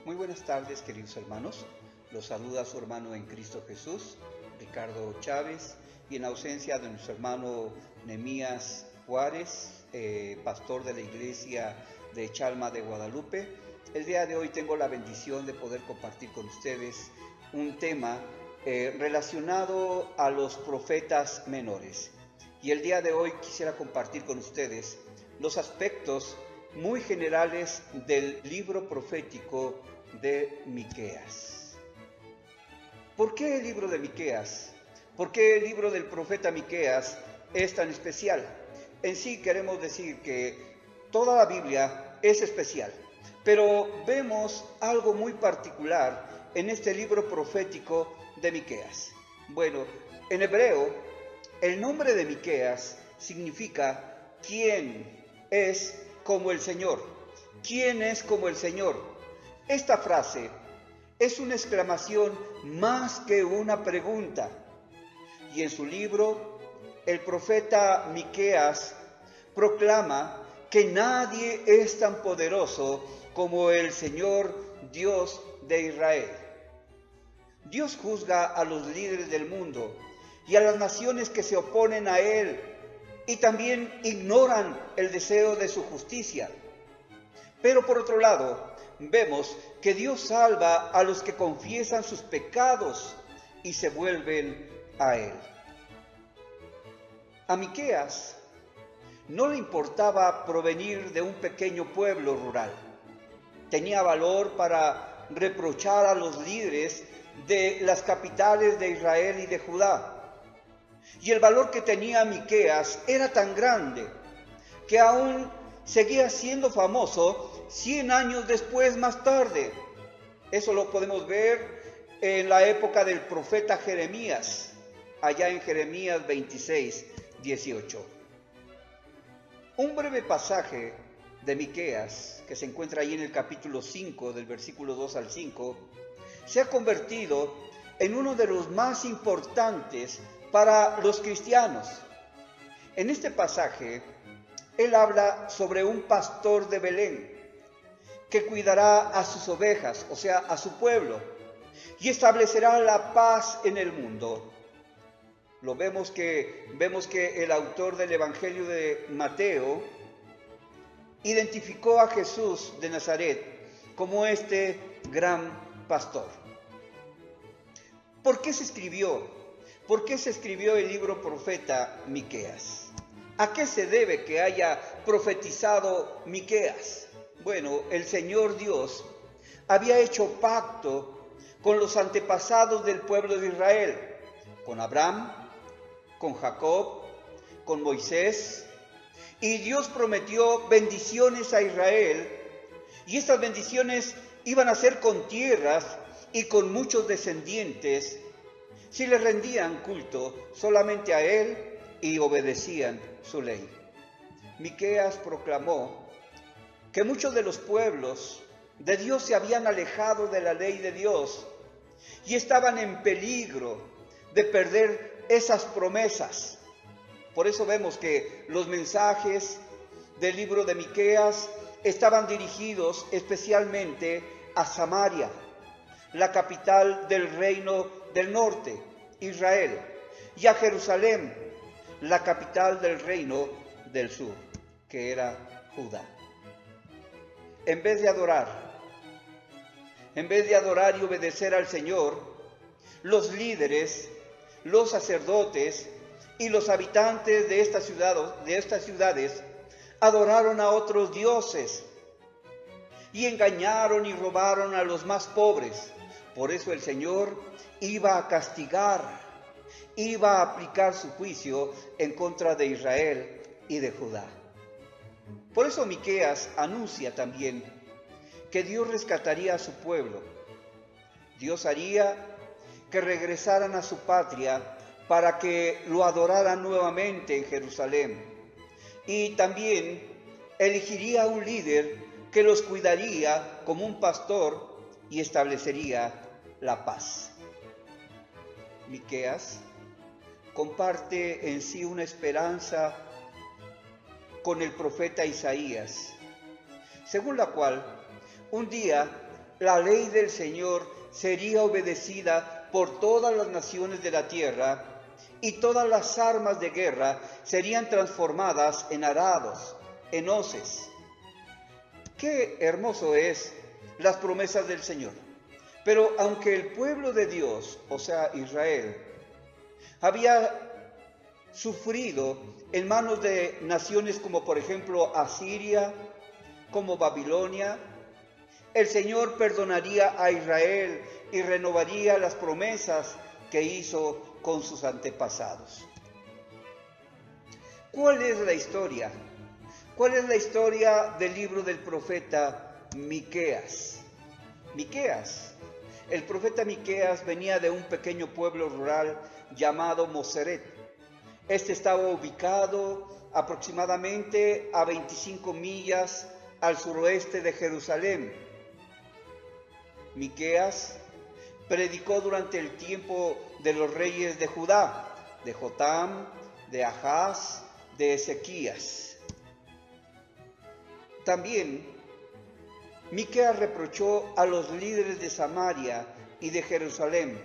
Muy buenas tardes, queridos hermanos. Los saluda su hermano en Cristo Jesús, Ricardo Chávez, y en ausencia de nuestro hermano Nehemías Juárez, pastor de la iglesia de Chalma de Guadalupe, el día de hoy tengo la bendición de poder compartir con ustedes un tema relacionado a los profetas menores. Y el día de hoy quisiera compartir con ustedes los aspectos muy generales del libro profético de Miqueas. ¿Por qué el libro de Miqueas? ¿Por qué el libro del profeta Miqueas es tan especial? En sí queremos decir que toda la Biblia es especial, pero vemos algo muy particular en este libro profético de Miqueas. Bueno, en hebreo, el nombre de Miqueas significa ¿quién es como el Señor? ¿Quién es como el Señor? Esta frase es una exclamación más que una pregunta. Y en su libro, el profeta Miqueas proclama que nadie es tan poderoso como el Señor Dios de Israel. Dios juzga a los líderes del mundo y a las naciones que se oponen a Él y también ignoran el deseo de su justicia. Pero por otro lado, vemos que Dios salva a los que confiesan sus pecados y se vuelven a Él. A Miqueas no le importaba provenir de un pequeño pueblo rural. Tenía valor para reprochar a los líderes de las capitales de Israel y de Judá. Y el valor que tenía Miqueas era tan grande que aún seguía siendo famoso 100 años después, más tarde. Eso lo podemos ver en la época del profeta Jeremías, allá en Jeremías 26, 18. Un breve pasaje de Miqueas, que se encuentra ahí en el capítulo 5, del versículo 2 al 5, se ha convertido en uno de los más importantes para los cristianos. En este pasaje, él habla sobre un pastor de Belén que cuidará a sus ovejas, o sea, a su pueblo, y establecerá la paz en el mundo. Vemos que el autor del Evangelio de Mateo identificó a Jesús de Nazaret como este gran pastor. ¿Por qué se escribió? ¿Por qué se escribió el libro profeta Miqueas? ¿A qué se debe que haya profetizado Miqueas? Bueno, el Señor Dios había hecho pacto con los antepasados del pueblo de Israel, con Abraham, con Jacob, con Moisés, y Dios prometió bendiciones a Israel, y estas bendiciones iban a ser con tierras y con muchos descendientes, si le rendían culto solamente a Él y obedecían su ley. Miqueas proclamó que muchos de los pueblos de Dios se habían alejado de la ley de Dios y estaban en peligro de perder esas promesas. Por eso vemos que los mensajes del libro de Miqueas estaban dirigidos especialmente a Samaria, la capital del reino del norte, Israel, y a Jerusalén, la capital del reino del sur, que era Judá. En vez de adorar y obedecer al Señor, los líderes, los sacerdotes y los habitantes de estas ciudades adoraron a otros dioses y engañaron y robaron a los más pobres. Por eso el Señor iba a castigar, iba a aplicar su juicio en contra de Israel y de Judá. Por eso Miqueas anuncia también que Dios rescataría a su pueblo. Dios haría que regresaran a su patria para que lo adoraran nuevamente en Jerusalén. Y también elegiría un líder que los cuidaría como un pastor y establecería la paz. Miqueas comparte en sí una esperanza con el profeta Isaías, según la cual un día la ley del Señor sería obedecida por todas las naciones de la tierra, y todas las armas de guerra serían transformadas en arados, en hoces. Qué hermoso es las promesas del Señor. Pero aunque el pueblo de Dios, o sea Israel, había sufrido en manos de naciones como por ejemplo Asiria, como Babilonia, el Señor perdonaría a Israel y renovaría las promesas que hizo con sus antepasados. ¿Cuál es la historia? ¿Cuál es la historia del libro del profeta Miqueas? Miqueas. El profeta Miqueas venía de un pequeño pueblo rural llamado Moseret. Este estaba ubicado aproximadamente a 25 millas al suroeste de Jerusalén. Miqueas predicó durante el tiempo de los reyes de Judá, de Jotam, de Ahaz, de Ezequías. También Miqueas reprochó a los líderes de Samaria y de Jerusalén,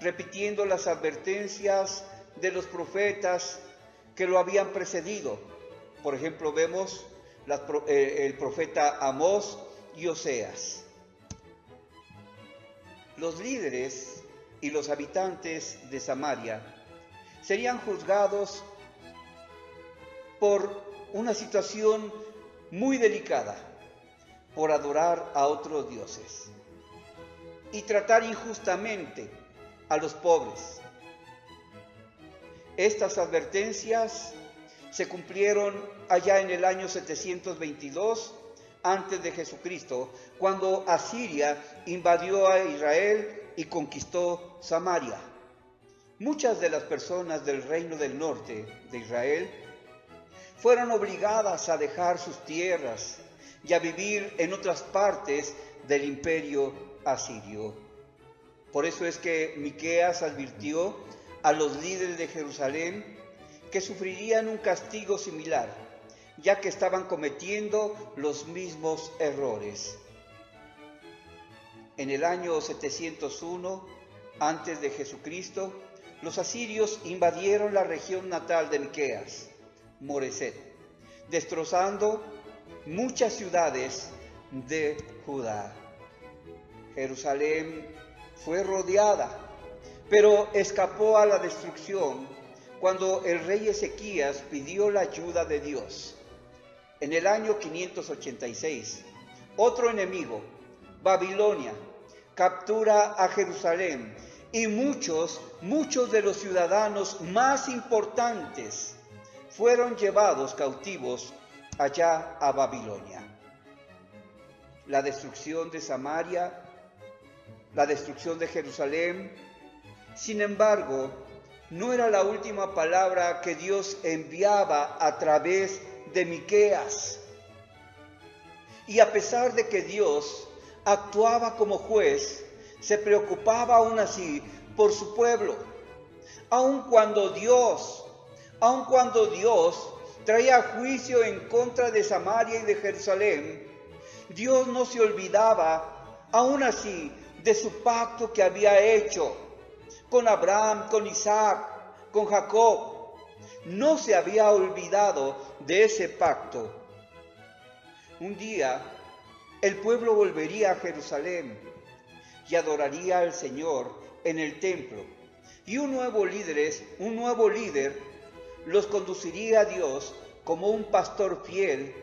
repitiendo las advertencias de los profetas que lo habían precedido. Por ejemplo, vemos el profeta Amós y Oseas. Los líderes y los habitantes de Samaria serían juzgados por una situación muy delicada, por adorar a otros dioses y tratar injustamente a los pobres. Estas advertencias se cumplieron allá en el año 722 antes de Jesucristo, cuando Asiria invadió a Israel y conquistó Samaria. Muchas de las personas del reino del norte de Israel fueron obligadas a dejar sus tierras y a vivir en otras partes del imperio asirio. Por eso es que Miqueas advirtió a los líderes de Jerusalén que sufrirían un castigo similar, ya que estaban cometiendo los mismos errores. En el año 701 antes de Jesucristo, los asirios invadieron la región natal de Miqueas, Moreset, destrozando muchas ciudades de Judá. Jerusalén fue rodeada, pero escapó a la destrucción cuando el rey Ezequías pidió la ayuda de Dios. En el año 586, otro enemigo, Babilonia, captura a Jerusalén y muchos de los ciudadanos más importantes fueron llevados cautivos allá a Babilonia. La destrucción de Samaria, la destrucción de Jerusalén, sin embargo, no era la última palabra que Dios enviaba a través de Miqueas. Y a pesar de que Dios actuaba como juez, se preocupaba aún así por su pueblo. Aun cuando Dios traía juicio en contra de Samaria y de Jerusalén, Dios no se olvidaba aún así de su pacto que había hecho con Abraham, con Isaac, con Jacob. No se había olvidado de ese pacto. Un día, el pueblo volvería a Jerusalén y adoraría al Señor en el templo. Y un nuevo líder los conduciría a Dios como un pastor fiel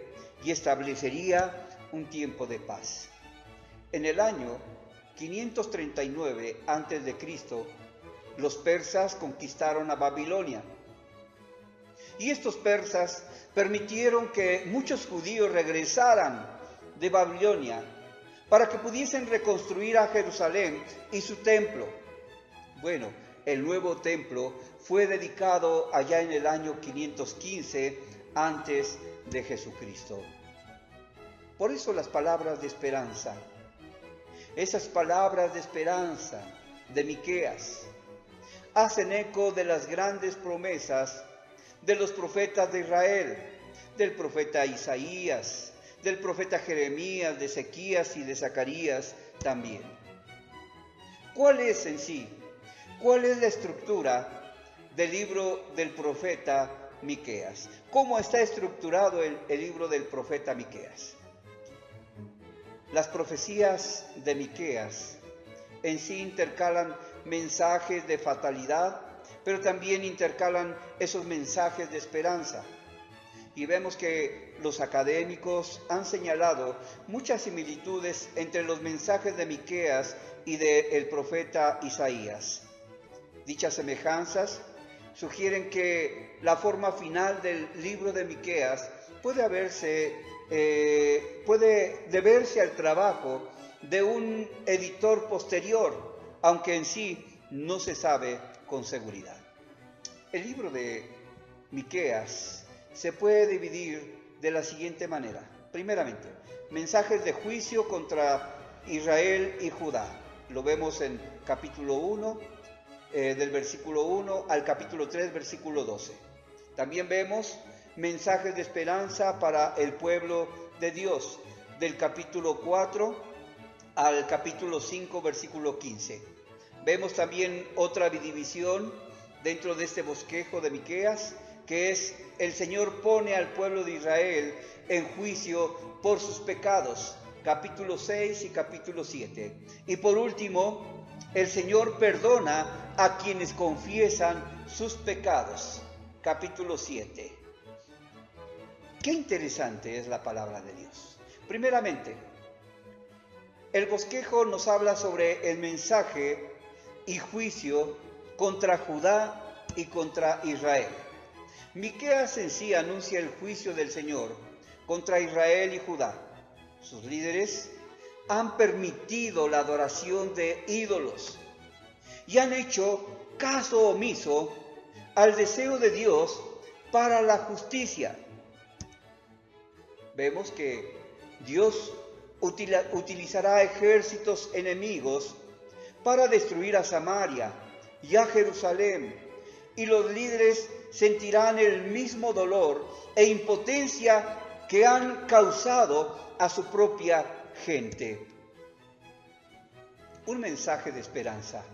y establecería un tiempo de paz. En el año 539 a.C., los persas conquistaron a Babilonia. Y estos persas permitieron que muchos judíos regresaran de Babilonia para que pudiesen reconstruir a Jerusalén y su templo. Bueno, el nuevo templo fue dedicado allá en el año 515 antes de Jesucristo. Por eso las palabras de esperanza, esas palabras de esperanza de Miqueas, hacen eco de las grandes promesas de los profetas de Israel, del profeta Isaías, del profeta Jeremías, de Ezequías y de Zacarías también. ¿Cuál es en sí? ¿Cuál es la estructura del libro del profeta Miqueas? ¿Cómo está estructurado el libro del profeta Miqueas? Las profecías de Miqueas en sí intercalan mensajes de fatalidad, pero también intercalan esos mensajes de esperanza. Y vemos que los académicos han señalado muchas similitudes entre los mensajes de Miqueas y del profeta Isaías. Dichas semejanzas sugieren que la forma final del libro de Miqueas puede deberse al trabajo de un editor posterior, aunque en sí no se sabe con seguridad. El libro de Miqueas se puede dividir de la siguiente manera. Primeramente, mensajes de juicio contra Israel y Judá. Lo vemos en capítulo 1, del versículo 1 al capítulo 3, versículo 12. También vemos mensajes de esperanza para el pueblo de Dios, del capítulo 4 al capítulo 5, versículo 15. Vemos también otra división dentro de este bosquejo de Miqueas, que es: el Señor pone al pueblo de Israel en juicio por sus pecados, capítulo 6 y capítulo 7. Y por último, el Señor perdona a quienes confiesan sus pecados, capítulo 7. Qué interesante es la palabra de Dios. Primeramente, el bosquejo nos habla sobre el mensaje y juicio contra Judá y contra Israel. Miqueas en sí anuncia el juicio del Señor contra Israel y Judá. Sus líderes han permitido la adoración de ídolos y han hecho caso omiso al deseo de Dios para la justicia. Vemos que Dios utilizará ejércitos enemigos para destruir a Samaria y a Jerusalén, y los líderes sentirán el mismo dolor e impotencia que han causado a su propia gente. Un mensaje de esperanza.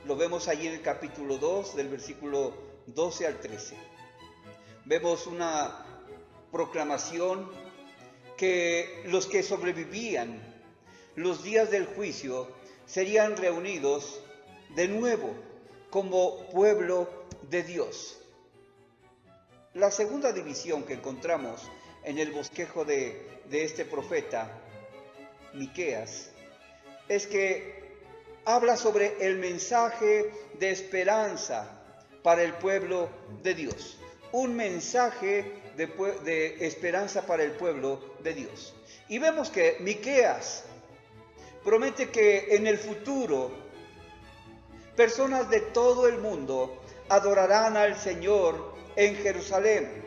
Lo vemos allí en el capítulo 2, del versículo 12 al 13. Vemos una proclamación que los que sobrevivían los días del juicio serían reunidos de nuevo como pueblo de Dios. La segunda división que encontramos en el bosquejo de este profeta, Miqueas, es que habla sobre el mensaje de esperanza para el pueblo de Dios. Un mensaje de esperanza para el pueblo de Dios. Y vemos que Miqueas promete que en el futuro personas de todo el mundo adorarán al Señor en Jerusalén.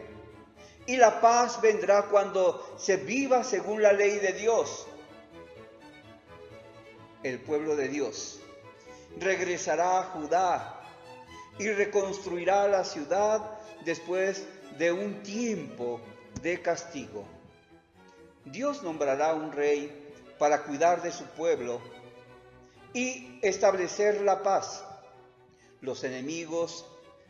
Y la paz vendrá cuando se viva según la ley de Dios. El pueblo de Dios regresará a Judá y reconstruirá la ciudad después de un tiempo de castigo. Dios nombrará un rey para cuidar de su pueblo y establecer la paz. Los enemigos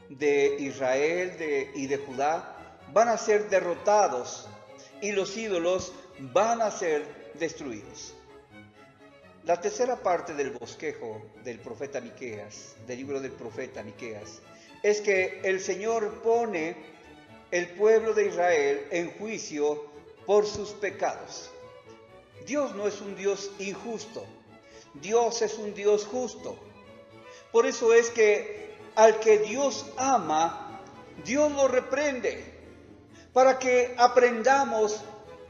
de Israel y de Judá van a ser derrotados y los ídolos van a ser destruidos. La tercera parte del bosquejo del profeta Miqueas, del libro del profeta Miqueas, es que el Señor pone el pueblo de Israel en juicio por sus pecados. Dios no es un Dios injusto, Dios es un Dios justo. Por eso es que al que Dios ama, Dios lo reprende, para que aprendamos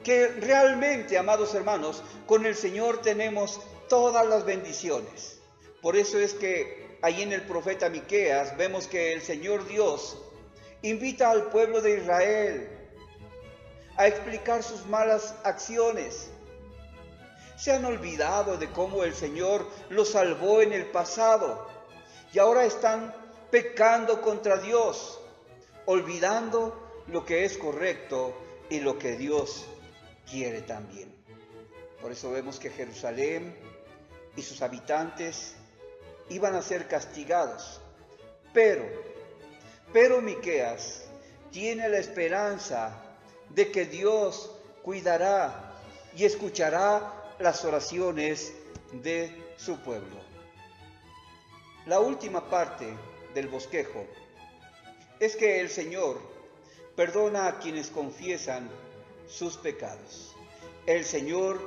que realmente, amados hermanos, con el Señor tenemos todas las bendiciones. Por eso es que ahí en el profeta Miqueas vemos que el Señor Dios invita al pueblo de Israel a explicar sus malas acciones. Se han olvidado de cómo el Señor los salvó en el pasado y ahora están pecando contra Dios, olvidando lo que es correcto y lo que Dios quiere también. Por eso vemos que Jerusalén y sus habitantes iban a ser castigados. Pero Miqueas tiene la esperanza de que Dios cuidará y escuchará las oraciones de su pueblo. La última parte del bosquejo es que el Señor perdona a quienes confiesan sus pecados. El Señor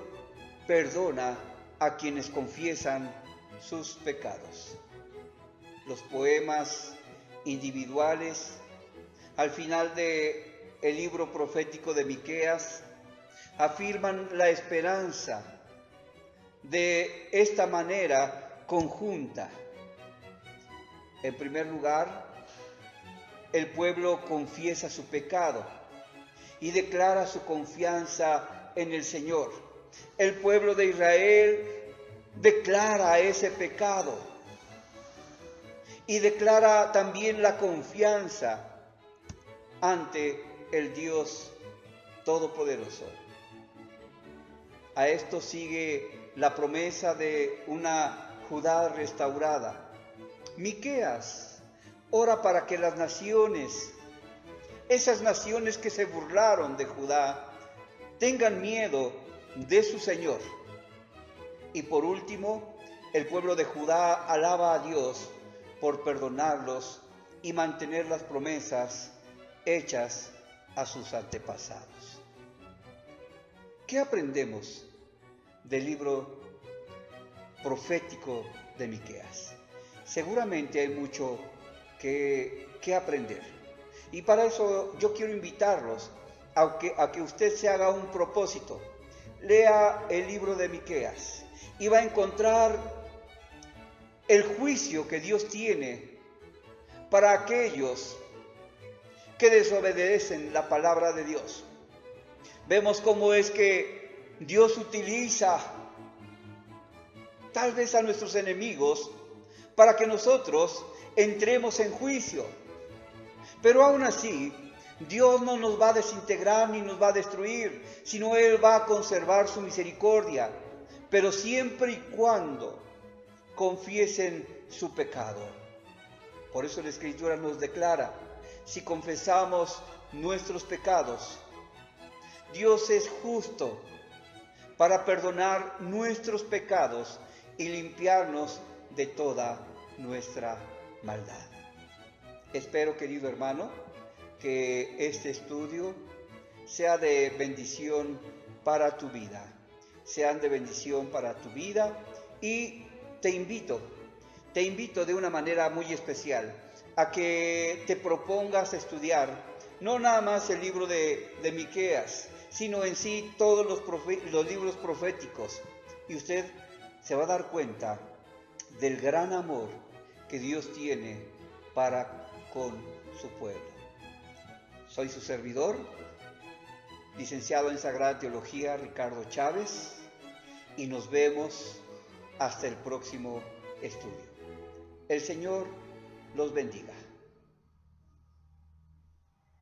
perdona a quienes confiesan sus pecados. Los poemas individuales al final del libro profético de Miqueas afirman la esperanza de esta manera conjunta. En primer lugar, el pueblo confiesa su pecado y declara su confianza en el Señor. El pueblo de Israel declara ese pecado y declara también la confianza ante el Dios Todopoderoso. A esto sigue la promesa de una Judá restaurada. Miqueas ora para que las naciones, esas naciones que se burlaron de Judá, tengan miedo de su Señor. Y por último, el pueblo de Judá alaba a Dios por perdonarlos y mantener las promesas hechas a sus antepasados. ¿Qué aprendemos del libro profético de Miqueas? Seguramente hay mucho que aprender. Y para eso yo quiero invitarlos a que usted se haga un propósito. Lea el libro de Miqueas y va a encontrar el juicio que Dios tiene para aquellos que desobedecen la palabra de Dios. Vemos cómo es que Dios utiliza tal vez a nuestros enemigos para que nosotros entremos en juicio. Pero aún así, Dios no nos va a desintegrar ni nos va a destruir, sino Él va a conservar su misericordia, pero siempre y cuando confiesen su pecado. Por eso la Escritura nos declara, si confesamos nuestros pecados, Dios es justo para perdonar nuestros pecados y limpiarnos de toda nuestra maldad. Espero, querido hermano, que este estudio sea de bendición para tu vida, sean de bendición para tu vida, y te invito de una manera muy especial a que te propongas estudiar no nada más el libro de Miqueas, sino en sí todos los libros proféticos, y usted se va a dar cuenta del gran amor que Dios tiene para con su pueblo. Soy su servidor, licenciado en Sagrada Teología, Ricardo Chávez, y nos vemos hasta el próximo estudio. El Señor los bendiga.